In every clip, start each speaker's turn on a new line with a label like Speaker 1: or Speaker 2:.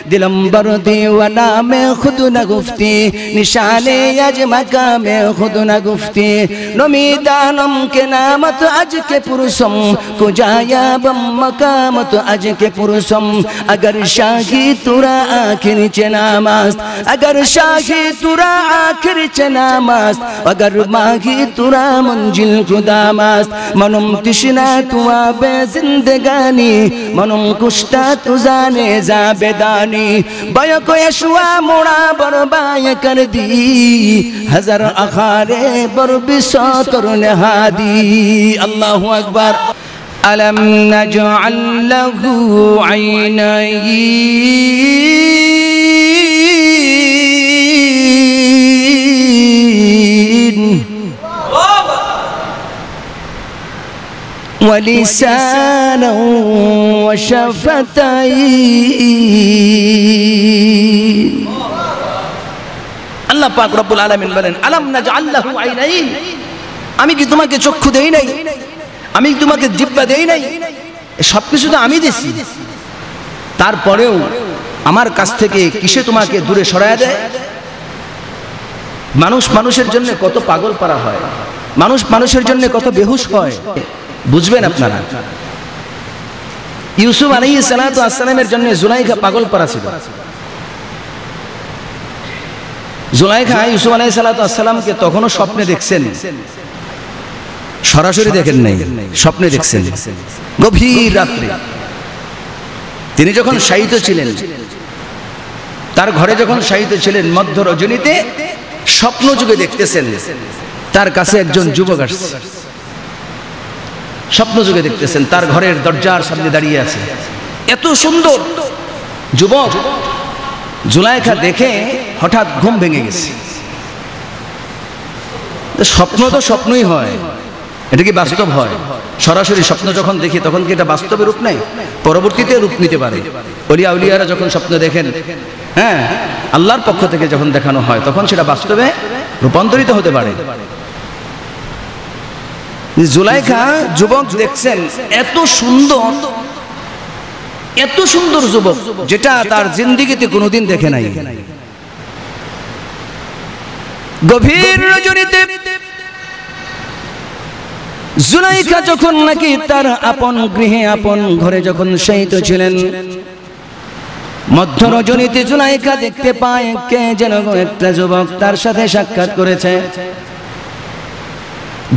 Speaker 1: दिलम बरदी वना में खुद न गुफ्ती निशाने अज मकामे खुद न गुफ्ती नमीदानम के नामत अज के पुरुषम कुजाया बम मकामत अज के पुरुषम अगर शाही तुरा आखिर चनामास्त अगर शाही तुरा आखिर चनामास्त अगर माही तुरा मंजिल खुदामास्त मनम तिशना तुआ बे जिंदगानी मनम कुश्ता तुजाने जाबेदानी बय को यशवा मोड़ा बरबाय कर दी हजार अखारे बर बिसतर नहादी अल्लाहु अकबर अलम नजअल लहू ऐनैन वलिसाना वशफतैन अल्लाह पाक रब्बुल आलामीन বলেন আলাম নাজআল লাহু আইনাইন আমি কি তোমাকে চক্ষু দেই নাই আমি কি তোমাকে জিহ্বা দেই নাই সবকিছু তো আমি দিছি তারপরেও আমার কাছ থেকে কিসে তোমাকে দূরে সরায়া দেয় মানুষ মানুষের জন্য কত পাগল পারা হয় মানুষ মানুষের জন্য কত বেহুশ হয় বুঝবেন আপনারা ইউসুফ আলাইহিস সালাতু ওয়াস সালামের জন্য জুলাইখা পাগল পারা ছিল জুলাইখা ইউসুফ আলাইহিস সালাতু ওয়াস সালামকে তখনও স্বপ্নে দেখছেন সরাসরি দেখেন নাই স্বপ্নে দেখছেন গভীর রাতে তিনি যখন শায়িত ছিলেন তার ঘরে যখন শায়িত ছিলেন মধ্য রজনীতে স্বপ্ন যুগে দেখতেছেন তার কাছে একজন যুবক আসছে স্বপ্ন যুগে দেখতেছেন তার ঘরের দরজার সামনে দাঁড়িয়ে আছে এত সুন্দর যুবক জুলাইখা দেখে হঠাৎ ঘুম ভেঙে গেছে স্বপ্ন তো স্বপ্নই হয় এটা কি বাস্তব হয় সরাসরি স্বপ্ন যখন দেখি তখন কি এটা বাস্তবে রূপ নেয় পরবর্তীতে রূপ নিতে পারে ওলিয়া উলিয়ারা যখন স্বপ্ন দেখেন হ্যাঁ আল্লাহর পক্ষ থেকে যখন দেখানো হয় তখন সেটা বাস্তবে রূপান্তরিত হতে পারে জুলাইখা যুবক দেখছেন এত সুন্দর যুবক যেটা তার জিন্দেগিতে কোনোদিন দেখে নাই গভীর রজনীতে জুলাইখা যখন নাকি তার আপন গৃহে আপন ঘরে যখন শায়িত ছিলেন মধ্য রজনীতে জুলাইখা দেখতে পায় কে যেন একটা যুবক তার সাথে সাক্ষাৎ করেছে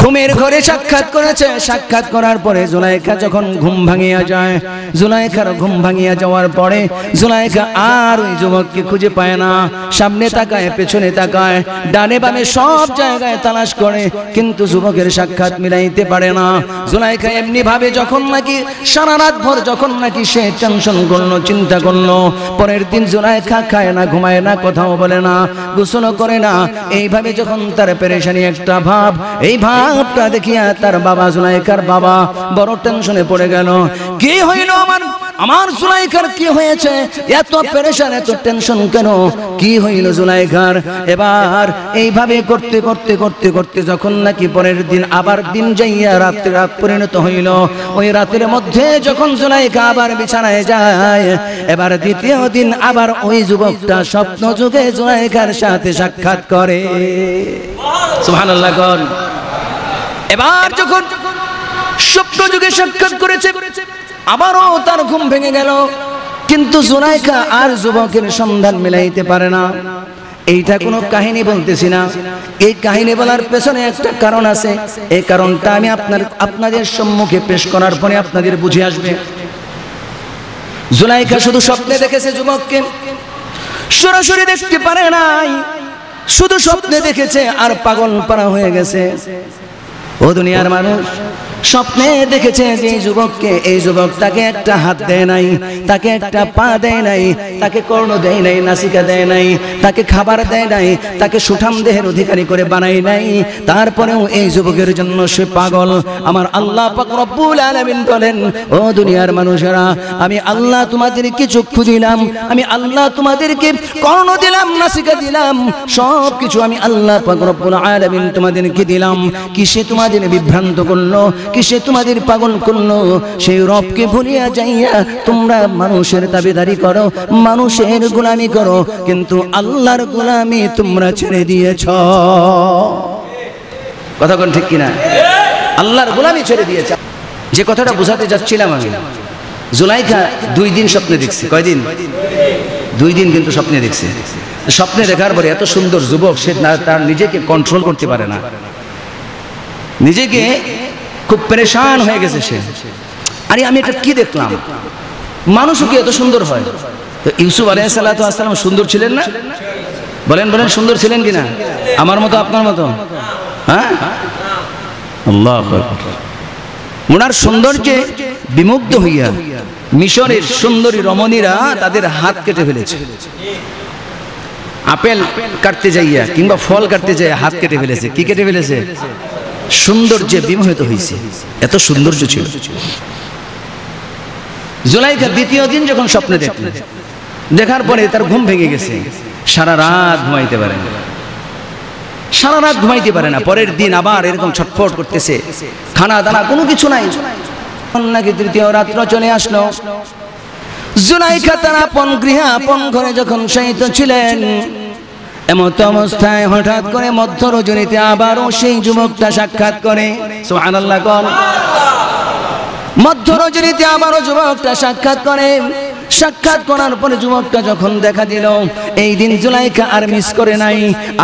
Speaker 1: ঘুমের ঘরে সাক্ষাৎ করেছে সাক্ষাৎ করার পরে জুলাইখা যখন ঘুম ভাঙিয়া যায় জুলাইখার ঘুম ভাঙিয়া যাওয়ার পরে জুলাইখা আর ওই যুবককে খুঁজে পায় না সামনে তাকায় পেছনে তাকায় ডানে বামে সব জায়গায় তালাশ করে কিন্তু যুবকের সাক্ষাৎ মিলাইতে পারে না জুলাইখা এমনি ভাবে যখন নাকি সারা রাত ভর যখন নাকি সে টেনশন করলো চিন্তা করলো পরের দিন জুলাইখা খায় না ঘুমায় না কথাও বলে না গোসল করে না এইভাবে যখন তার পেরেশানি একটা ভাব এই ভাবটা দেখিয়া তার বাবা জুলাইখার বাবা বড় টেনশনে পড়ে গেল কি হইল আমার জুলাইখার কি হয়েছে এত পেরেশান এত টেনশন কেন কি হইল জুলাইখার এবার এইভাবে করতে করতে করতে করতে যখন নাকি পরের দিন আবার দিন যাইয়া রাত পরিণত হইল ওই রাতের মধ্যে যখন জুলাইখা আবার বিছানায় যায় এবার দ্বিতীয় দিন আবার ওই যুবকটা স্বপ্ন যুগে জুলাইখার সাথে সাক্ষাৎ করে সুবহানাল্লাহ কোন এবার যখন স্বপ্ন যুগে সাক্ষাৎ করেছে আবারও তার ঘুম ভেঙে গেল কিন্তু জুলাইখা আর যুবকের সন্ধান মিলাইতে পারে না এইটা কোনো কাহিনী বলতেছি না এই কাহিনী বলার পেছনে একটা কারণ আছে এই কারণটা আমি আপনাদের সম্মুখে পেশ করার পরে আপনাদের বুঝে আসবে জুলাইখা শুধু স্বপ্নে দেখেছে যুবককে সরাসরি দেখতে পারে নাই শুধু স্বপ্নে দেখেছে আর পাগল পারা হয়ে গেছে ও দুনিয়ার মানুষ স্বপ্নে দেখেছে যে যুবককে এই যুবক তাকে একটা হাত দেয় নাই তাকে একটা পা দেয় নাই তাকে কর্ণ দেয় নাই নাসিকা দেয় নাই তাকে খাবার দেয় নাই তাকে সুঠাম দেহের অধিকারী করে বানাই নাই তারপরেও এই যুবকের জন্য সে পাগল আমার আল্লাহ পাক রব্বুল আলামিন বলেন ও দুনিয়ার মানুষেরা আমি আল্লাহ তোমাদেরকে চক্ষু দিলাম আমি আল্লাহ তোমাদেরকে কর্ণ দিলাম নাসিকা দিলাম সব কিছু আমি আল্লাহ পাক রব্বুল আলামিন তোমাদেরকে দিলাম কিসে তোমাদের বিভ্রান্ত করলো কিসে তোমাদের পাগল করলো? সেই রবকে ভুলিয়া যাইয়া তোমরা মানুষের দাবিদারি করো, মানুষের গোলামি করো, কিন্তু আল্লাহর গোলামি তোমরা ছেড়ে দিয়েছ। কথা কোন ঠিক কিনা? আল্লাহর গোলামি ছেড়ে দিয়েছ। যে কথাটা বোঝাতে যাচ্ছিলাম আমি, জুলাইখা 2 দিন স্বপ্নে দেখছে। কয়দিন? 2 দিন কিন্তু স্বপ্নে দেখছে। স্বপ্নে দেখার পরে এত সুন্দর যুবক, সে তার নিজেকে কন্ট্রোল করতে পারে না, নিজেকে খুব পেরেশান হয়ে গেছে সে। আরে আমি এটা কি দেখলাম, মানুষও কি এত সুন্দর হয়? তো ইউসুফ আলাইহিস সালাতু ওয়াস সালাম সুন্দর ছিলেন না? বলেন বলেন, সুন্দর ছিলেন কিনা? আমার মতো, আপনার মতো? হ্যাঁ, আল্লাহু আকবার। ওনার সৌন্দর্যে বিমুগ্ধ হইয়া মিশরের সুন্দরী রমণীরা তাদের হাত কেটে ফেলেছে। আপেল কাটতে যাইয়া কিংবা ফল কাটতে যাইয়া হাত কেটে ফেলেছে। কি কেটে ফেলেছে? সৌন্দর্যে বিমোহিত হয়েছে, এত সৌন্দর্য ছিল। জুলাইখা 2য় দিন যখন স্বপ্নে দেখলেন, দেখার পরে তার ঘুম ভেঙে গেছে। সারা রাত ঘুমাইতে পারে না, সারা রাত ঘুমাইতে পারে না। পরের দিন আবার এরকম ছটফট করতেছে, খানা দানা কোনো কিছু নাই। নাকি 3য় রাত্র চলে আসলো। জুলাইখা তার আপন গৃহে আপন ঘরে যখন শয়িত ছিলেন, এমত অবস্থায় হঠাৎ করে মধ্য রজনীতে আবারও সেই যুবকটা সাক্ষাৎ করে। সুবহানাল্লাহ কোন? মধ্য রজনীতে আবারও যুবকটা সাক্ষাৎ করে। সাক্ষাৎ করার পরে যুবকটা যখন দেখা দিল, এই দিন জুলাইখা আর মিস করে নাই,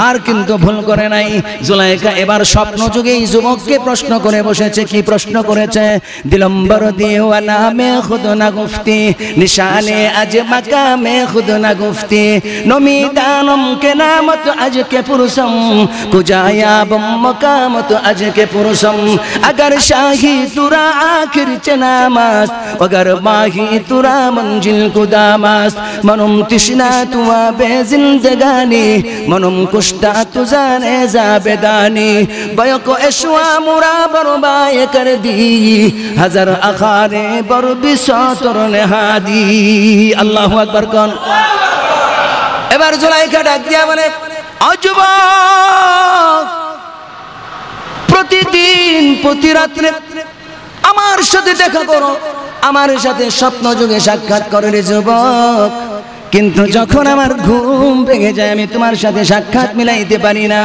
Speaker 1: আর কিন্তু ভুল করে নাই। জুলাইখা এবার স্বপ্ন যুগে এই যুবককে প্রশ্ন করে বসেছে। কি প্রশ্ন করেছে? দিলম্বর দিওয়ানা মে খুদ না গুফতি, নিশানে আজ মাকামে খুদ না গুফতি, নমিদানম কে নামত আজ কে পুরুষম, কুজায়া বম মকামত আজ কে পুরুষম, अगर शाही तुरा आखिर चनामास, अगर माही तुरा मंजिल कुदामास, मनम तिश्ना तुआ बे जिंदगानी, मनम कुश्ता तुजाने जाबेदानी, बयको एशवा मुरा बरबाय कर दी, हजार अखारे बर बिसतर नेहादी। अल्लाहु अकबर कौन? এবার জুলাইখা ডাক দিয়া বলে, অযুবক, প্রতিদিন প্রতি রাত্রে আমার সাথে দেখা করো, আমার সাথে স্বপ্ন যুগে সাক্ষাৎ করো রে যুবক, কিন্তু যখন আমার ঘুম ভেঙে যায় আমি তোমার সাথে সাক্ষাৎ মিলাইতে পারি না।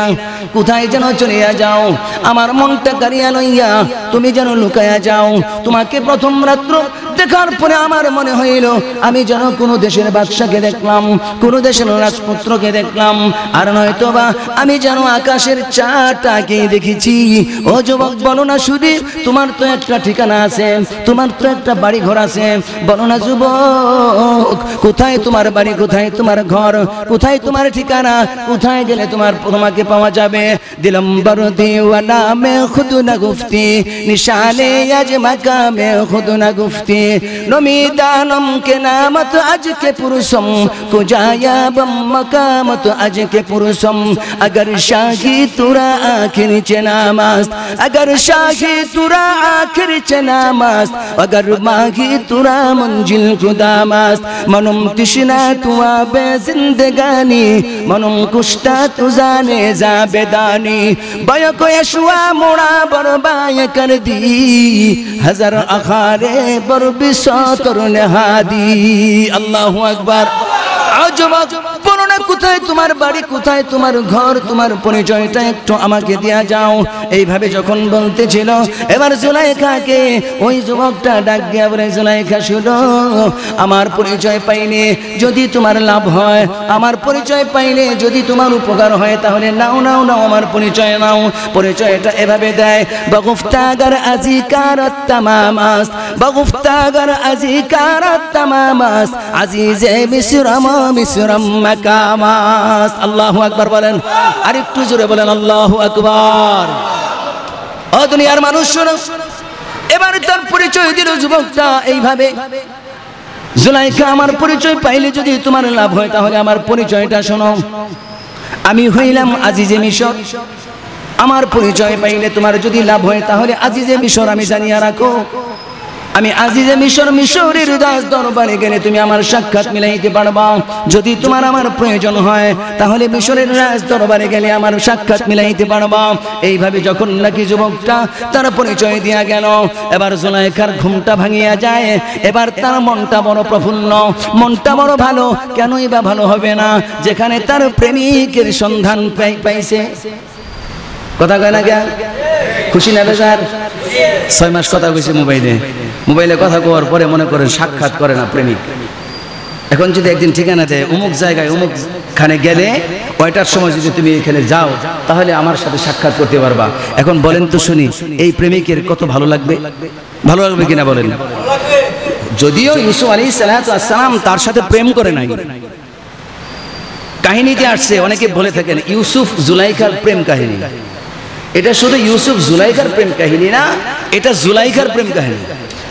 Speaker 1: কোথায় যেন চলিয়া যাও, আমার মনটা কারিয়া লইয়া তুমি যেন লুকাইয়া যাও। তোমাকে প্রথম রাত্র দেখার পরে আমার মনে হইল আমি যেন কোনো দেশের বাদশাকে দেখলাম, কোনো দেশের রাজপুত্রকে দেখলাম, আর নয়তো বা আমি যেন আকাশের চাঁদটাকে দেখেছি। ও যুবক, বলো না শুধু, তোমার তো একটা ঠিকানা আছে, তোমার তো একটা বাড়ি ঘর আছে, বলো না যুবক, কোথায় তোমার বাড়ি, কোথায় তোমার ঘর, কোথায় তোমার ঠিকানা, কোথায় গেলে তোমাকে পাওয়া যাবে? দিলম্বর দিওয়ানা মে খুদ না গুফতি, নিশানে আজ মাকামে খুদ না গুফতি, নমিদানম কে নামত আজ কে পুরুষম, কুজায়া বম মকামত আজ কে পুরুষম, अगर शाही तुरा आखिर चनामास, अगर शाही तुरा आखिर चनामास, अगर माही तुरा मंजिल खुदामास, मनम तिश्ना तुआ बे जिंदगानी, मनम कुश्ता तुजाने जाबेदानी, बयको यशवा मोड़ा बरबाय कर दी, हजार अखारे बर बिसतर नेहादी। अल्लाहु अकबर। যুবক, বলো না কোথায় তোমার বাড়ি, কোথায় তোমার ঘর, তোমার পরিচয়টা একটু আমাকে দিয়া যাও। এইভাবে যখন বলতেছিল, এবার জুলাইখাকে ওই যুবকটা ডাক দিয়া বলে, জুলাইখা শুনো, আমার পরিচয় পাইলে যদি তোমার লাভ হয়, আমার পরিচয় পাইলে যদি তোমার উপকার হয়, তাহলে নাও নাও নাও, আমার পরিচয় নাও। পরিচয়টা এভাবে দেয়, বগুফতাগার আজিকারাত তামামাস, বগুফতাগার আজিকারাত তামামাস, আজিজে মিসরাম মিসরাম মাকামাস। আল্লাহু আকবার বলেন, আর একটু জোরে বলেন আল্লাহু আকবার। ও দুনিয়ার মানুষ শোনো, এবার তার পরিচয় দিল যুবকটা এইভাবে, জুলাইখা, আমার পরিচয় পাইলে যদি তোমার লাভ হয়, তাহলে আমার পরিচয়টা শোনো। আমি হইলাম আজিজে মিশর, আমার পরিচয় পাইলে তোমার যদি লাভ হয়, তাহলে আজিজে মিশর আমি জানিয়া রাখো। আমি আজিজে মিশর মিশরের রাজ দরবারে গেলে তুমি আমার সাক্ষাৎ মিলাইতে পারবা। যদি তোমার আমার প্রয়োজন হয় তাহলে মিশরের রাজ দরবারে গেলে আমার সাক্ষাৎ মিলাইতে পারবা। এইভাবে যখন নাকি যুবকটা তার পরিচয় দিয়া গেল, এবার জুলাইখার ঘুমটা ভাঙিয়া যায়। এবার তার মনটা বড় প্রফুল্ল, মনটা বড় ভালো। কেনই বা ভালো হবে না, যেখানে তার প্রেমিকের সন্ধান পাইছে। কথা কয় না কে? খুশি না বেজার? 6 মাস কথা কইছে মোবাইলে কথা কোয়ার পরে মনে করেন সাক্ষাৎ করে না প্রেমিক। এখন যদি একদিন ঠিকানা দেয় অমুক জায়গায় অমুক খানে গেলে কয়টার সময় যদি তুমি এখানে যাও তাহলে আমার সাথে সাক্ষাৎ করতে পারবা। এখন বলেন তো শুনি, এই প্রেমিকের কত ভালো লাগবে? ভালো লাগবে কিনা বলেন? যদিও ইউসুফ আলাইহিস সালাম তার সাথে প্রেম করে নাই, কাহিনীতে আসছে অনেকে বলে থাকেন ইউসুফ জুলাইখার প্রেম কাহিনী। এটা শুধু ইউসুফ জুলাইখার প্রেম কাহিনী না, এটা জুলাইখার প্রেম কাহিনী।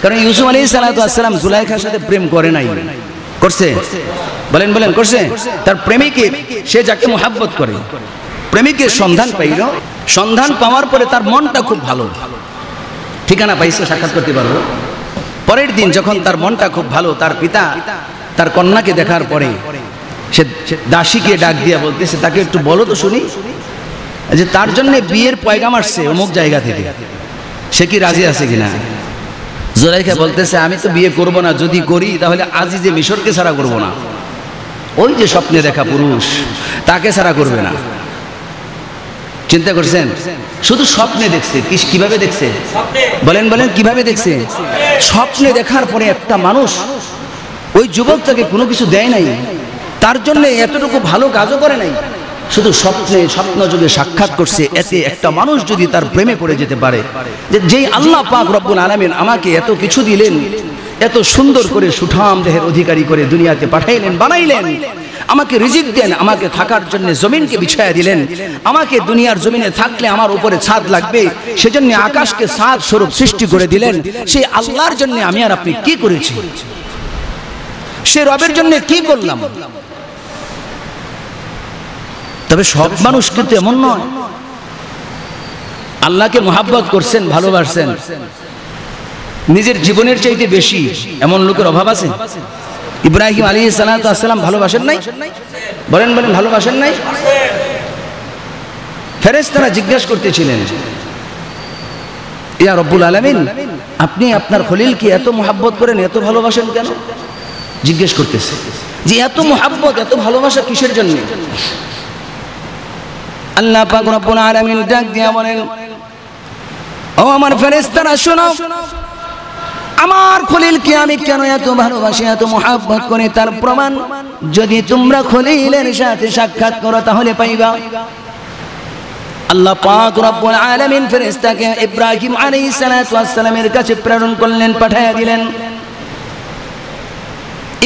Speaker 1: কারণ ইউসুফ আলাইহিস সালাম জুলাইখার সাথে প্রেম করে নাই, করছে? বলেন বলেন, করছে? তার প্রেমিকের, সে যাকে মোহাব্বত করে, প্রেমিকের সন্ধান পাইল। সন্ধান পাওয়ার পরে তার মনটা খুব ভালো, ঠিকানা পাইছে, সাক্ষাৎ করতে পারবো। পরের দিন যখন তার মনটা খুব ভালো, তার পিতা তার কন্যাকে দেখার পরে সে দাসীকে ডাক দিয়া বলতেছে, তাকে একটু বলো তো শুনি যে তার জন্য বিয়ের পয়গাম আসছে অমুক জায়গা থেকে, সে কি রাজি আছে কিনা। জুলাইখা বলতেছে, আমি তো বিয়ে করব না, যদি করি তাহলে আজিজে মিশরকে ছাড়া করব না। ওই যে স্বপ্নে দেখা পুরুষ, তাকে ছাড়া করবে না। চিন্তা করছেন? শুধু স্বপ্নে দেখছে। কিভাবে দেখছে? বলেন বলেন, কিভাবে দেখছে? স্বপ্নে দেখার পরে একটা মানুষ, ওই যুবক তাকে কোনো কিছু দেয় নাই, তার জন্য এতটুকু ভালো কাজও করে নাই, শুধু স্বপ্নে স্বপ্ন যুগে সাক্ষাৎ করছে। এতে একটা মানুষ যদি তার প্রেমে পড়ে যেতে পারে, যে যেই আল্লাহ পাক রব্বুল আলামিন আমাকে এত কিছু দিলেন, এত সুন্দর করে সুঠাম দেহের অধিকারী করে দুনিয়াতে পাঠাইলেন, বানাইলেন, আমাকে রিজিক দেন, আমাকে থাকার জন্য জমিনকে বিছায়া দিলেন, আমাকে দুনিয়ার জমিনে থাকলে আমার উপরে ছাদ লাগবে, সেজন্য আকাশকে ছাদ স্বরূপ সৃষ্টি করে দিলেন। সেই আল্লাহর জন্য আমি আর আপনি কি করেছি? সে রবের জন্য কি করলাম? তবে সব মানুষ কিন্তু এমন নয়। আল্লাহকে মোহাব্বত করছেন, ভালোবাসছেন নিজের জীবনের চাইতে বেশি, এমন লোকের অভাব আছে? ইব্রাহিম আলাইহিস সালাম ভালোবাসেন নাই? বলেন বলেন, ভালোবাসেন নাই? ফেরেশতারা জিজ্ঞাসা করতেছিলেন, ইয়া রব্বুল আলামিন, আপনি আপনার খলিলকে এত মোহাব্বত করেন, এত ভালোবাসেন কেন? জিজ্ঞেস করতেছে যে এত মোহাব্বত, এত ভালোবাসা কিসের জন্য? আল্লাহ পাক রব্বুল আলামিন ডাক দিয়া বলেন, ও আমার ফেরেশতারা শোনো, আমার খলিলকে আমি কেন এত ভালোবাসি, এত মোহাব্বত করি, তার প্রমাণ যদি তোমরা খলিলের সাথে সাক্ষাৎ করো তাহলে পাইবা। আল্লাহ পাক রব্বুল আলামিন ফেরেশতাকে ইব্রাহিম আলাইহিস সালামের কাছে প্রেরণ করলেন, পাঠিয়ে দিলেন।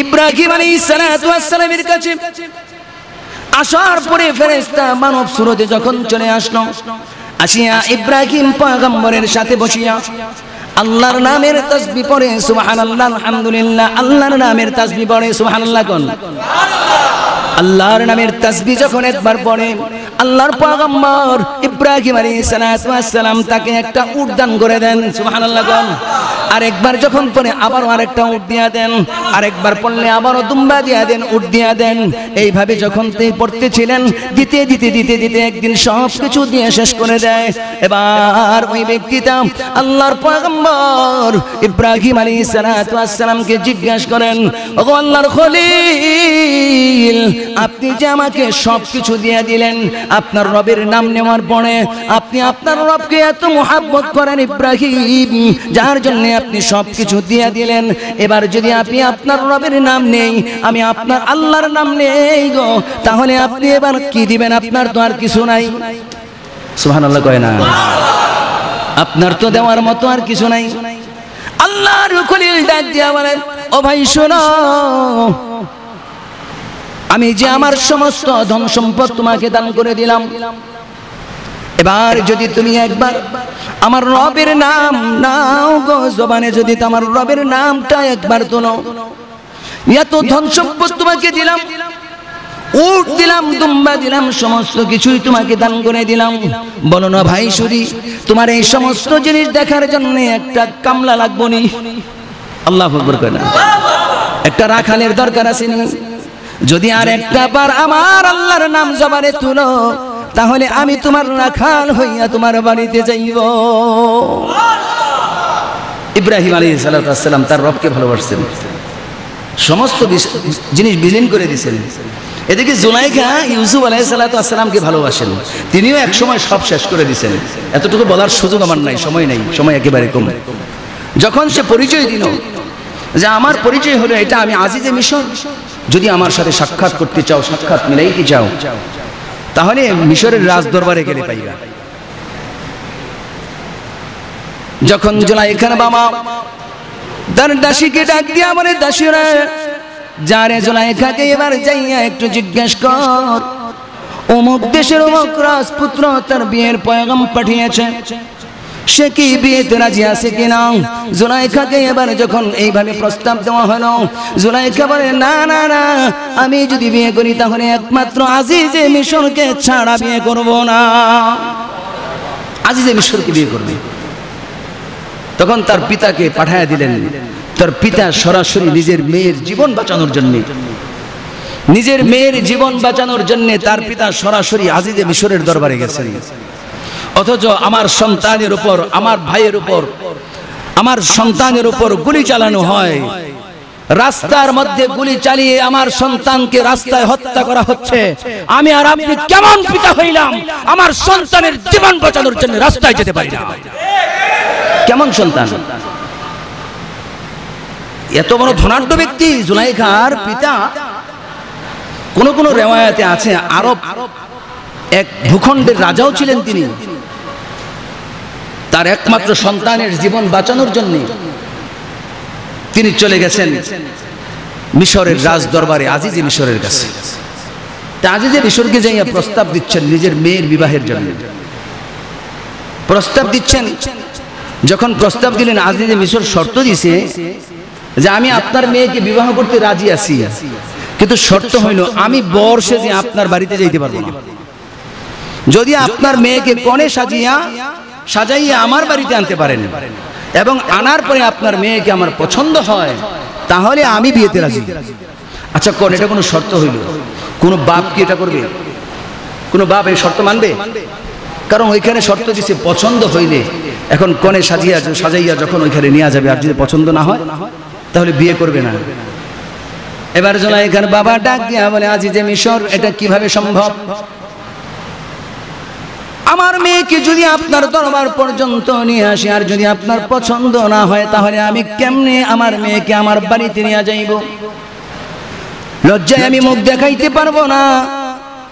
Speaker 1: ইব্রাহিম আলাইহিস সালামের কাছে আসার পরে ফেরেশতা মানব সুরতে যখন চলে আসলো, আসিয়া ইব্রাহিম পয়গম্বরের সাথে বসিয়া আল্লাহর নামের তাসবিহ পড়ে সুবহানাল্লাহ, আলহামদুলিল্লাহ, আল্লাহর নামের তাসবিহ পড়ে সুবহানাল্লাহ, কোন আল্লাহর নামের তাসবিহ যখন একবার পড়ে, আল্লাহর পয়গম্বর ইব্রাহিম আলাইহিস সালাম তাকে একটা উট দান করে দেন সুবহানাল্লাহ, কোন আরেকবার যখন পড়ে আবার আরেকটা উট দিয়া দেন, আরেকবার পড়লে আবারও দুম্বা দিয়া দেন, উট দিয়া দেন। এইভাবে যখন তিনি পড়তেছিলেন, দিতে দিতে দিতে দিতে একদিন সব কিছু দিয়ে শেষ করে দেয়। এবার ওই ব্যক্তিটা আল্লাহর পয়গম্বর ইব্রাহিম আলাইহিস সালামকে জিজ্ঞাসা করেন, ওগো আল্লাহর খলিল, আপনি যে আমাকে সব কিছু দিয়ে দিলেন, আপনার রবের নাম নেওয়ার পরে আপনি আপনার রবকে এত মোহাব্বত করেন ইব্রাহিম, যার জন্য আপনি সবকিছু দিয়ে দিলেন, এবার যদি আপনি আপনার রবের নাম নেই, আমি আপনার আল্লাহর নাম নেই গো, তাহলে আপনি এবার কি দিবেন? আপনার তো আর কিছু নাই। সুবহানাল্লাহ কয় না? আপনার তো দেওয়ার মতো আর কিছু নাই। আল্লাহর খলিল ডাক দিয়া বলেন, ও ভাই শোনো, আমি যে আমার সমস্ত ধন সম্পদ তোমাকে দান করে দিলাম, এবার যদি তুমি একবার আমার রবের নাম নাও গো, জবানে যদি আমার রবের নামটা একবার তোলো, এত ধন সম্পদ তোমাকে দিলাম, উট দিলাম, দুম্বা দিলাম, সমস্ত কিছুই তোমাকে দান করে দিলাম, বলো না ভাই শুধু তোমার এই সমস্ত জিনিস দেখার জন্য একটা কামলা লাগবো নি? আল্লাহু আকবার কয় না? একটা রাখালের দরকার আছে না? যদি আর একটা বার আমার আল্লাহর নাম জবানে তুলো, তাহলে আমি তোমার রাখাল হইয়া তোমার বাড়িতে যাইব। ইব্রাহিম আলাইহিস সালাম তার রবকে ভালোবাসতেন, সমস্ত জিনিস বিলীন করে দিয়েছেন। এদিকে জুলাইখা ইউসুফ আলাইহিস সালামকে ভালোবাসেন, তিনিও এক সময় সব শেষ করে দিয়েছেন। এতটুকু বলার সুযোগ আমার নাই, সময় নাই, সময় একেবারে কম। যখন সে পরিচয় দিল যে আমার পরিচয় হলো এটা, আমি আজিজে মিশর, যদি আমার সাথে সাক্ষাৎ করতে চাও, সাক্ষাৎ মিলাইতে চাও, তাহলে মিশরের রাজ দরবারে গেলে পাইবা। যখন জুলাইখার বাবা তার দাসীকে ডাক দিয়া বলে, দাসীরা যারে জুলাইখাকে এবার যাইয়া একটু জিজ্ঞেস কর, অমুক দেশের অমুক রাজপুত্র তার বিয়ের পয়গাম পাঠিয়েছে, সে কি বিয়েতে রাজি আছে কিনা। জুলাইখাকে এবার যখন এইভাবে প্রস্তাব দেওয়া হলো, জুলাইখা বলে, না না না, আমি যদি বিয়ে করি তাহলে একমাত্র আজিজে মিশরকে ছাড়া বিয়ে করব না। আজিজে মিশরকে বিয়ে করবে। তখন তার পিতাকে পাঠায় দিলেন। তার পিতা সরাসরি নিজের মেয়ের জীবন বাঁচানোর জন্য, নিজের মেয়ের জীবন বাঁচানোর জন্য তার পিতা সরাসরি আজিজে মিশরের দরবারে গেছেন। অথচ আমার সন্তানের উপর, আমার ভাইয়ের উপর, আমার সন্তানের উপর গুলি চালানো হয়, রাস্তার মধ্যে গুলি চালিয়ে আমার সন্তানকে রাস্তায় হত্যা করা হচ্ছে। আমি আর আপনি কেমন পিতা হইলাম আমার সন্তানের জীবন বাঁচানোর জন্য রাস্তায় যেতে পারি না? কেমন সন্তান? এত বড় ধনাঢ্য ব্যক্তি জুলাইখার পিতা। কোন কোন রিওয়ায়াতে আছে আরব এক ভূখণ্ডের রাজাও ছিলেন তিনি। তার একমাত্র সন্তানের জীবন বাঁচানোর জন্য তিনি চলে গেছেন মিশরের রাজ দরবারে, আজিজে মিশরের কাছে। তা আজিজে মিশরকে যাইয়া প্রস্তাব দিচ্ছেন নিজের মেয়ের বিবাহের জন্য, প্রস্তাব দিচ্ছেন। যখন প্রস্তাব দিলেন, আজিজে মিশর শর্ত দিছে যে আমি আপনার মেয়েকে বিবাহ করতে রাজি আছি, কিন্তু শর্ত হইল আমি বর সেজে আপনার বাড়িতে যাইতে পারবো না। যদি আপনার মেয়েকে কনে সাজাইয়া আমার বাড়িতে আনতে পারেন এবং আনার পরে আপনার মেয়েকে আমার পছন্দ হয়, তাহলে আমি বিয়েতে রাজি। আচ্ছা কোন, এটা কোনো শর্ত হইল? কোন বাপ কি এটা করবে? কোন বাপ এই শর্ত মানবে? কারণ ওইখানে শর্ত দিছে পছন্দ হইলে। এখন কনে সাজাইয়া যখন ওইখানে নিয়ে যাবে, আর যদি পছন্দ না হয় তাহলে বিয়ে করবে না। এবার জুলাইখার বাবা ডাক দিয়া বলে, আজিজে মিশর, এটা কিভাবে সম্ভব? আমার মেয়েকে যদি আপনার দরবার পর্যন্ত নিয়ে আসি, আর যদি আপনার পছন্দ না হয়, তাহলে আমি কেমনে আমার মেয়েকে আমার বাড়িতে নিয়ে যাইব? লজ্জায় আমি মুখ দেখাইতে পারবো না।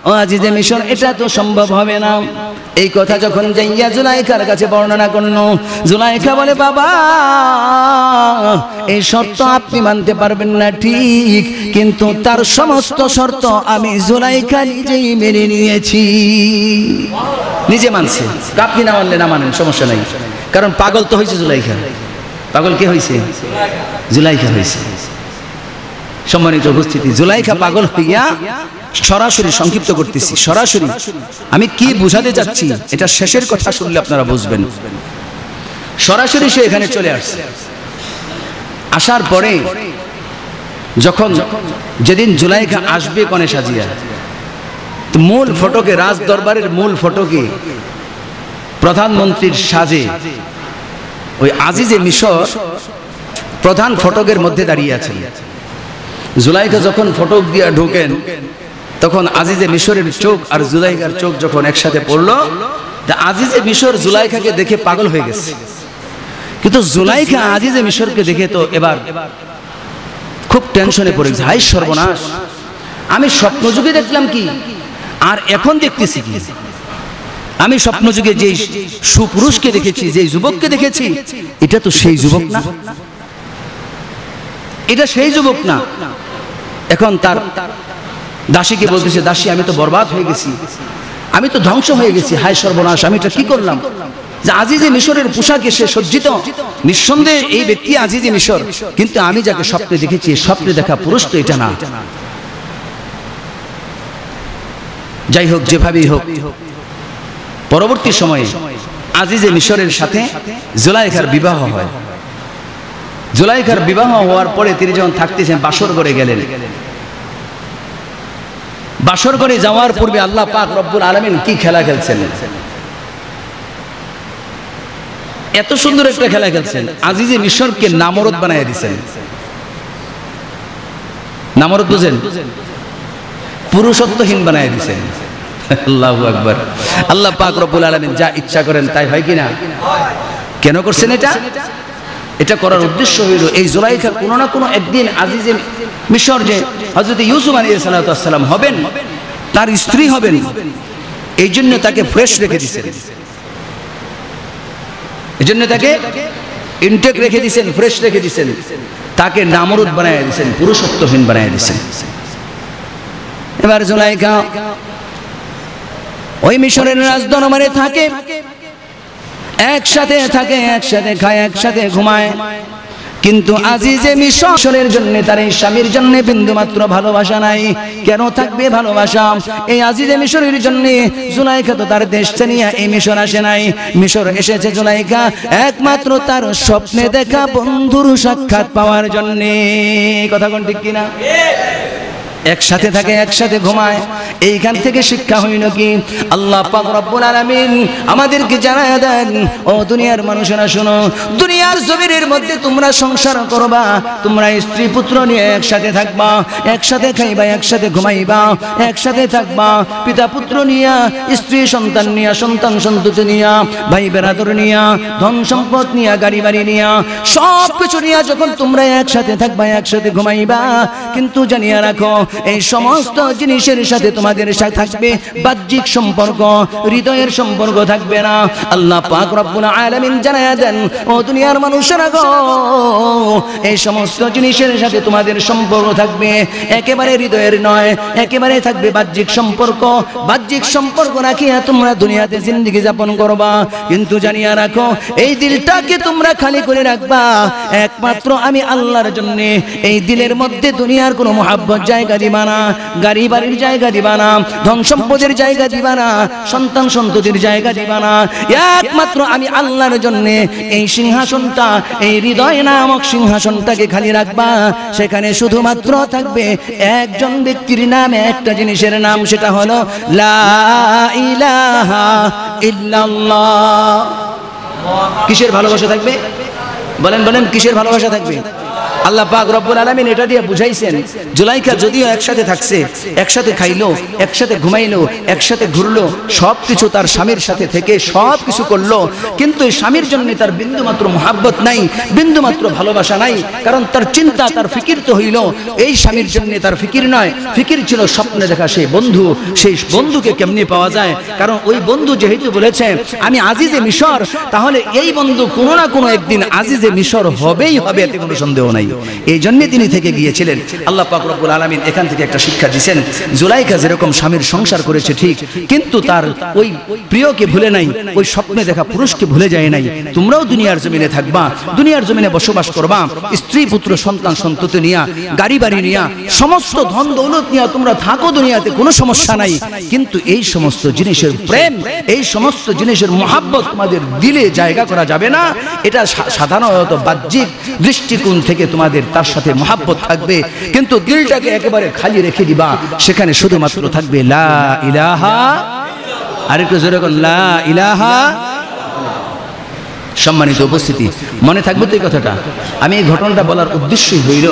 Speaker 1: ও আজিজে মিশর, এটা তো সম্ভব হবে না। এই কথা যখন যাইয়া জুলাইখার কাছে বর্ণনা করল, জুলাইখা বলে, বাবা এই শর্ত আপনি মানতে পারবেন না ঠিক, কিন্তু তার সমস্ত শর্ত আমি জুলাইখা নিজেই মেনে নিয়েছি। নিজে মানছে, আপনি না মানলে না মানেন, সমস্যা নাই। কারণ পাগল তো হয়েছে জুলাইখা। পাগল কে হয়েছে? জুলাইখা হয়েছে। সম্মানিত উপস্থিতি, জুলাইখা পাগল হইয়া সরাসরি, সংক্ষিপ্ত করতেছি, সরাসরি আমি কি বুঝাতে যাচ্ছি এটা শেষের কথা শুনলে আপনারা বুঝবেন। সরাসরি সে এখানে চলে আসছে। আসার পরে যখন যেদিন জুলাইখা আসবে কনে সাজিয়া, মূল ফটকে, রাজ দরবারের মূল ফটকে প্রধানমন্ত্রীর সাজে ওই আজিজে মিশর প্রধান ফটকের মধ্যে দাঁড়িয়ে আছেন। জুলাইখা যখন ফটক দিয়া ঢোকেন, তখন আজিজে মিশরের চোখ আর জুলাইখার চোখ যখন একসাথে পড়লো, আজিজে মিশর জুলাইখাকে দেখে পাগল হয়ে গেছে। কিন্তু জুলাইখা আজিজে মিশরকে দেখে তো এবার খুব টেনশনে পড়ে গেছে। হায় সর্বনাশ, আমি স্বপ্নযুগে দেখলাম কি, আর এখন দেখতেছি কি? আমি স্বপ্নযুগে যে সুপুরুষকে দেখেছি, যে যুবককে দেখেছি, এটা তো সেই যুবক না, এটা সেই যুবক না। এখন তার দাসীকে বলতেছে, দাসী আমি তো বরবাদ হয়ে গেছি, আমি তো ধ্বংস হয়ে গেছি, হায় সর্বনাশ, আমি এটা কি করলাম? যে আজিজে মিশরের পোশাকে সে সজ্জিত, নিঃসন্দেহে এই ব্যক্তি আজিজে মিশর, কিন্তু আমি যাকে স্বপ্নে দেখেছি, স্বপ্নে দেখা পুরুষ তো এটা না। যাই হোক, যেভাবেই হোক, পরবর্তী সময়ে আজিজে মিশরের সাথে জুলাইখার বিবাহ হয়। জুলাইখার বিবাহ হওয়ার পরে তিনি যখন থাকতেছেন বাসর ঘরে গেলেন। বাসর ঘরে যাওয়ার পূর্বে আল্লাহ পাক রব্বুল আলামিন কি খেলা খেলছেন, এত সুন্দর একটা খেলা খেলছেন। আজিজে মিশরকে নামরদ বানায় দিয়েছেন। নামরদ বুঝেন? পুরুষত্বহীন বানায় দিয়েছেন। আল্লাহু আকবার। আল্লাহ পাক রব্বুল আলামিন যা ইচ্ছা করেন তাই হয় কিনা? কেন করছেন এটা? এটা করার উদ্দেশ্য হইল এই জুলাইখা কোনো না কোনো একদিন আজিজে মিশর যে হযরত ইউসুফ আলাইহিস সালাম হবেন, তার স্ত্রী হবেন, এই জন্য তাকে ফ্রেশ রেখে দিয়েছেন। এই জন্য তাকে ইনটেক রেখে দিয়েছেন, ফ্রেশ রেখে দিয়েছেন। তাকে নামরুদ বানায় দিয়েছেন, পুরুষত্বহীন বানায় দিয়েছেন। এবার জুলাইখা ওই মিশরের রাজদরবারে থাকে, একসাথে থাকে, একসাথে খায়, একসাথে ঘুমায়। কিন্তু আজিজে মিশরের জন্য, তার এই স্বামীর জন্য বিন্দুমাত্র ভালোবাসা নাই। কেন থাকবে ভালোবাসা? এই আজিজে মিশরের জন্য জুলাইখা তো তার দেশ নিয়ে এই মিশর আসে নাই। মিশর এসেছে জুলাইখা একমাত্র তার স্বপ্নে দেখা বন্ধুর সাক্ষাৎ পাওয়ার জন্য। কথা কোন ঠিক কিনা? একসাথে থাকে, একসাথে ঘুমায়। এইখান থেকে শিক্ষা হইল কি? আল্লাহ পাক রব্বুল আলামিন আমাদেরকে জানায় দেন, ও দুনিয়ার মানুষেরা শোনো, দুনিয়ার জমিনের মধ্যে তোমরা সংসার করবা, তোমরা স্ত্রী পুত্র নিয়ে একসাথে থাকবা, একসাথে খাইবা, একসাথে ঘুমাইবা, একসাথে থাকবা, পিতা পুত্র নিয়া, স্ত্রী সন্তান নিয়া, সন্তান সন্ততি নিয়া, ভাই বেরাদর নিয়া, ধন সম্পদ নিয়া, গাড়ি বাড়ি নিয়া, সব কিছু নিয়া যখন তোমরা একসাথে থাকবা, একসাথে ঘুমাইবা, কিন্তু জানিয়ে রাখো এই সমস্ত জিনিসের সাথে তোমাদের সাথে থাকবে বাহ্যিক সম্পর্ক, হৃদয়ের সম্পর্ক থাকবে না। আল্লাহ পাক রব্বুল আলামিন জানায়া দেন, ও দুনিয়ার মানুষেরা গো, এই সমস্ত জিনিসের সাথে তোমাদের সম্পর্ক থাকবে একেবারে হৃদয়ের নয়, একেবারে থাকবে বাহ্যিক সম্পর্ক। বাহ্যিক সম্পর্ক রাখিয়া তোমরা দুনিয়াতে জিন্দেগি যাপন করবা, কিন্তু জানিয়া রাখো এই দিলটাকে তোমরা খালি করে রাখবা একমাত্র আমি আল্লাহর জন্য। এই দিলের মধ্যে দুনিয়ার কোনো মহাব্বত জায়গা দিবা না, গাড়ি বাড়ির জায়গা দিবা না, ধন সম্পদের জায়গা দিবা না, সন্তান সন্ততির জায়গা দিবা না। একমাত্র আমি আল্লাহর জন্য এই সিংহাসনটা, এই হৃদয় নামক সিংহাসনটাকে খালি রাখবা। সেখানে শুধুমাত্র থাকবে একজন ব্যক্তির নাম, একটা জিনিসের নাম, সেটা হলো লা ইলাহা ইল্লাল্লাহ। কিসের ভালোবাসা থাকবে? বলেন বলেন, কিসের ভালোবাসা থাকবে? আল্লাহ পাক রব্বুল আলামিন এটা দিয়ে বুঝাইছেন, জুলাইখা যদিও একসাথে থাকছে, একসাথে খাইলো, একসাথে ঘুমাইলো, একসাথে ঘুরলো, সব কিছু তার স্বামীর সাথে থেকে সব কিছু করলো, কিন্তু এই স্বামীর জন্য তার বিন্দুমাত্র মহাব্বত নাই, বিন্দুমাত্র ভালোবাসা নাই। কারণ তার চিন্তা, তার ফিকির তো হইল এই স্বামীর জন্য, তার ফিকির নয়। ফিকির ছিল স্বপ্নে দেখা সেই বন্ধু, সেই বন্ধুকে কেমনি পাওয়া যায়। কারণ ওই বন্ধু যেহেতু বলেছে আমি আজিজে মিশর, তাহলে এই বন্ধু কোনো না কোনো একদিন আজিজে মিশর হবেই হবে, এতে কোনো সন্দেহ নাই। এই জন্য তিনি থেকে গিয়েছিলেন। আল্লাহ পাক রব্বুল আলামিন এখান থেকে একটা শিক্ষা দিয়েছেন, জুলাইখা যেরকম স্বামীর সংসার করেছে ঠিক, কিন্তু তার ওই প্রিয়কে ভুলে নাই, ওই স্বপ্নে দেখা পুরুষকে ভুলে যায় নাই। তোমরাও দুনিয়ার জমিনে থাকবা, দুনিয়ার জমিনে বসবাস করবা, স্ত্রী পুত্র সন্তান সন্ততি নিয়া, গাড়ি বাড়ি নিয়া, সমস্ত ধন দৌলত নিয়া তোমরা থাকো দুনিয়াতে, কোনো সমস্যা নাই। কিন্তু এই সমস্ত জিনিসের প্রেম, এই সমস্ত জিনিসের মহাব্বত তোমাদের দিলে জায়গা করা যাবে না। এটা সাধারণত বাহ্যিক দৃষ্টিকোণ থেকে তোমাদের তার সাথে মহাব্বত থাকবে, কিন্তু দিলটাকে একেবারে খালি রেখে দিবা, সেখানে শুধুমাত্র থাকবে লা ইলাহা। আরেকটু জোরে বল, লা ইলাহা। সম্মানিত উপস্থিতি, মনে থাকবে তো এই কথাটা? আমি এই ঘটনাটা বলার উদ্দেশ্যই হইল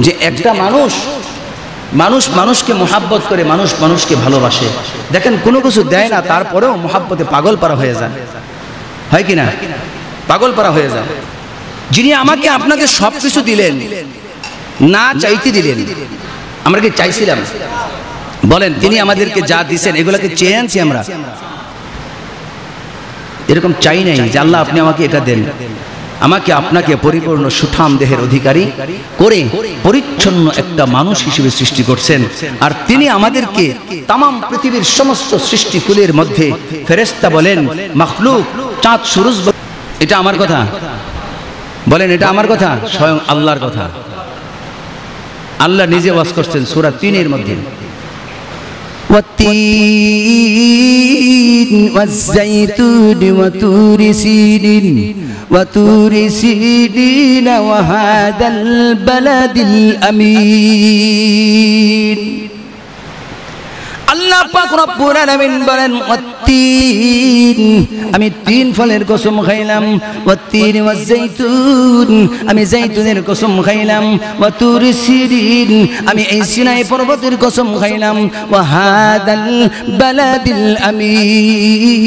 Speaker 1: যে একটা মানুষ মানুষকে মহাব্বত করে, মানুষ মানুষকে ভালোবাসে। দেখেন কোনো কিছু দেয় না, তারপরেও মহাব্বতে পাগল পারা হয়ে যায়, হয় কিনা? পাগল পারা হয়ে যায়। যিনি আমাকে আপনাকে সব কিছু দিলেন, না চাইতে দিলেন, আমরা কি চাইছিলাম? বলেন, তিনি আমাদেরকে যা দিচ্ছেন এগুলোকে চেয়ে আনছি আমরা? এরকম চাই নাই যে আল্লাহ আপনি আমাকে এটা দেন। আমাকে আপনাকে পরিপূর্ণ সুঠাম দেহের অধিকারী করে পরিচ্ছন্ন একটা মানুষ হিসেবে সৃষ্টি করছেন। আর তিনি আমাদেরকে তামাম পৃথিবীর সমস্ত সৃষ্টিকুলের মধ্যে ফেরেশতা বলেন, মাখলুক, চাঁদ সূরজ, এটা আমার কথা? বলেন, এটা আমার কথা? স্বয়ং আল্লাহর কথা। আল্লাহ নিজে ওয়াজ করছেন সূরা 3-এর মধ্যে, والتين والزيتون وطور سينين وهذا البلد الأمين আল্লাহ পাক রব্বুল আলামিন বলেন ওয়াত্তিন আমি তিন ফলের কসম খাইলাম ওয়াত্তিন ওয়াজ্জাইতুন আমি জাইতুনের কসম খাইলাম ওয়াতুর সিরিন আমি এই সিনাই পর্বতের কসম খাইলাম ওয়া হাদাল বালাদিল আমিন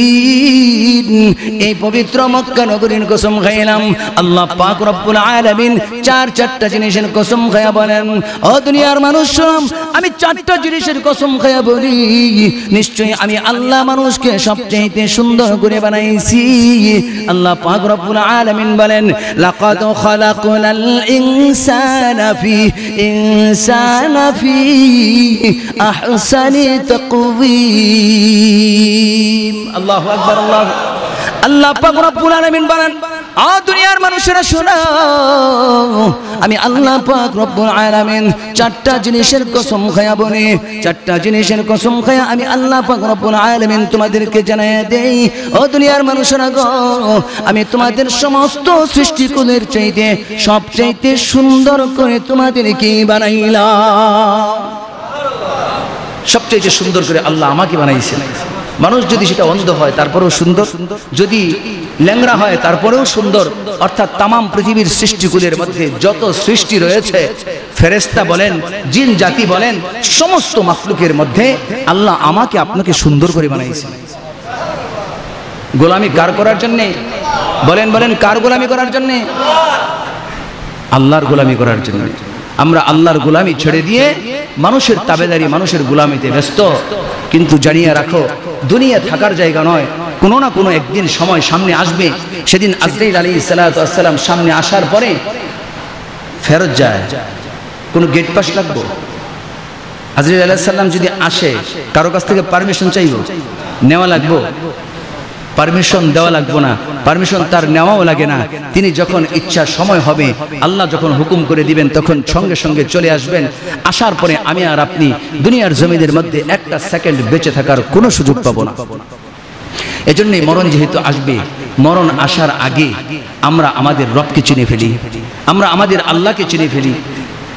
Speaker 1: এই পবিত্র মক্কা নগরীর কসম খাইলাম আল্লাহ পাক রব্বুল আলামিন চারটা জিনিসের কসম খায়া বলেন ও দুনিয়ার মানুষ আমি চারটা জিনিসের কসম খায়া বলি নিশ্চয়ই আমি আল্লাহ মানুষকে সবচেয়ে সুন্দর করে বানাইছি আল্লাহ পাক রব্বুল আলামিন বলেন লাকাদ খালাকনাল ইনসানা ফি আহসানি তাকওয়িম আল্লাহু আকবার আল্লাহ পাক রব্বুল আলামিন বলেন আ দুনিয়ার মানুষেরা শোনো আমি আল্লাহ পাক রব্বুল আলামিন চারটা জিনিসের কসম খায়া বলি চারটা জিনিসের কসম খায়া আমি আল্লাহ পাক রব্বুল আলামিন তোমাদেরকে জানায়া দেই ও দুনিয়ার মানুষেরা গো আমি তোমাদের সমস্ত সৃষ্টিকুলের চাইতে সবচাইতে সুন্দর করে তোমাদেরকে বানাইলাম সবচাইতে সুন্দর করে আল্লাহ আমাকে বানাইছেন মানুষ যদি সেটা অন্ধ হয় তারপরেও সুন্দর যদি ল্যাংড়া হয় তারপরেও সুন্দর অর্থাৎ তাম পৃথিবীর সৃষ্টিকুলের মধ্যে যত সৃষ্টি রয়েছে ফেরেশতা বলেন জিন জাতি বলেন সমস্ত মাখলুকের মধ্যে আল্লাহ আমাকে আপনাকে সুন্দর করে বানাইছেন গোলামি কার করার জন্য বলেন কার গোলামি করার জন্য আল্লাহর গোলামি করার জন্য আমরা আল্লাহর গোলামি ছেড়ে দিয়ে মানুষের তাবেদারি মানুষের গোলামিতে ব্যস্ত কিন্তু জানিয়ে রাখো দুনিয়া থাকার জায়গা নয় কোনো না কোনো একদিন সময় সামনে আসবে সেদিন আজরাইল আলাইহিস সালাতু ওয়াস সালাম সামনে আসার পরে ফেরত যায় কোনো গেট পাস লাগবে আজরাইল আলাইহিস সালাম যদি আসে কারো কাছ থেকে পারমিশন চাইবো নেওয়া লাগবে পারমিশন দেওয়া লাগবে না পারমিশন তার নেওয়াও লাগে না তিনি যখন ইচ্ছা সময় হবে আল্লাহ যখন হুকুম করে দিবেন তখন সঙ্গে সঙ্গে চলে আসবেন আসার পরে আমি আর আপনি দুনিয়ার জমিনের মধ্যে একটা সেকেন্ড বেঁচে থাকার কোনো সুযোগ পাবো না এজন্যই মরণ যেহেতু আসবে মরণ আসার আগে আমরা আমাদের রবকে চিনে ফেলি আমরা আমাদের আল্লাহকে চিনে ফেলি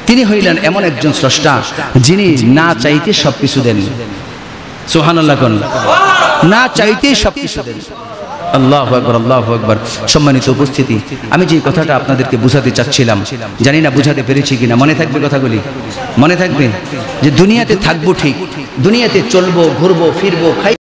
Speaker 1: তিনি হইলেন এমন একজন স্রষ্টা যিনি না চাইতে সবকিছু দেন সুবহানাল্লাহ কোন না চাইতেই সবকিছু দেন আল্লাহু আকবার সম্মানিত উপস্থিতি আমি যে কথাটা আপনাদেরকে বুঝাতে চাচ্ছিলাম জানি না বুঝাতে পেরেছি কিনা মনে থাকবে কথাগুলি মনে থাকবে যে দুনিয়াতে থাকবো ঠিক দুনিয়াতে চলবো ঘুরবো ফিরবো খাই